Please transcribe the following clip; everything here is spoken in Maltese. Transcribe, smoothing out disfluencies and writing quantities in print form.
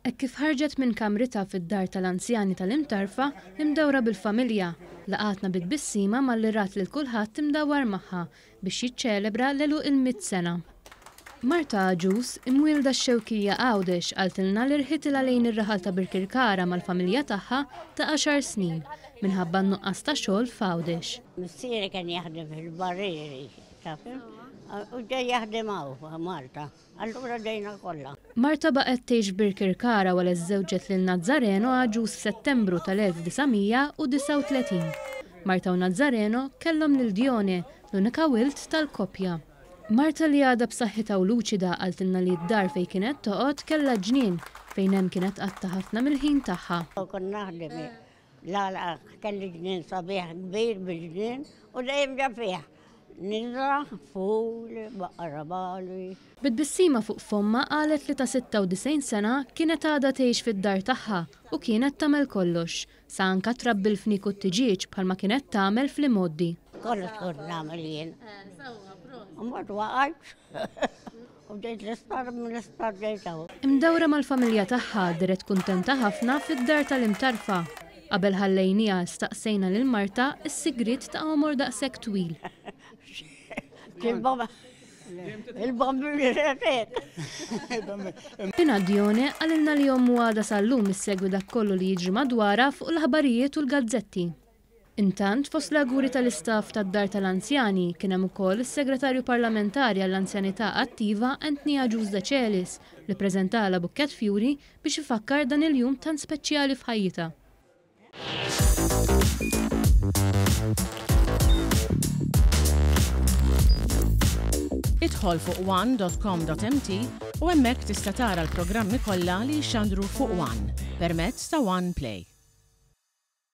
Hekk kif ħarġet minn kamrita fid-dar tal-anzjani tal-imtarfa imdawra bil-familja, laqatna bit-bissima mal-lirat lil kulħadd imdawwar magħha biex jiċċelebra l-elu il-100 sena. Marta Aġus, imwielda x-Xewkija Għawdex qaltilna li rħitilha lejn ir-raħal ta' Birkirkara mal-familja tagħha ta' 10 snin minħabba n-nuqqas ta' xogħol f'Għawdex. Missieri kien jaħdem fil-barrieri, tafhem? U ġej jaħdem hawn Malta. Allura ġejna kollha. Marta baqgħet tgħix Birkirkara wara żżewġet lil Nazzareno Aġus f'Settembru tal-1939. Marta u Nazzareno kellhom lil Dione, l-unika wild tal-koppja. Marta li għadha b'saħħitha u luċida qaltilna li d-dar fejn kienet toqgħod kellha ġnien fejn hemm kienet qatta ħafna mill-ħin tagħha. Konna naħdem la kelli ġnien sabiħ kbir bil-ġnien u dejjem ġa fih. Nizra, ful, baqra bali. Bit-bissima fuq fomma qalet li ta' 96 sena kienet għadha tgħix fid-dar tagħha u kienet tagħmel kollox, sa anke trabbi l-fnik u t-tiġiġ bħalma kienet tagħmel fl-imoddi. Kollox kont nagħmel jien. Mbagħad waqgħet. U ġejt l-isptar mill-isptar ġejtaw. Imdawra mal-familja tagħha diret kuntenta ħafna fid-dar tal-imtarfa. Qabel ħallejnija staqsejna lil Marta s-sigriet ta' għomor daqshekk twil. Il-bambini retet. Tina Dione għalilna li jommu għada sal-lum is-segwi dak kollu li jiġri madwara fuq l-ħabarijiet u l-gazzetti. Intant, fost l-auguri tal-istaff tad-dar tal-anzjani kien hemm ukoll is-segretarju parlamentari għall-anzjanità attiva Anthony Aġus De Celis li ppreżentala bukkett fjuri biex ifakkar dan il-jum tant speċjali f'ħajjitha. Idħol fuq one.com.mt u hemmhekk tista' tara l-programmi kollha li jxandru fuq One permezz ta' One Play.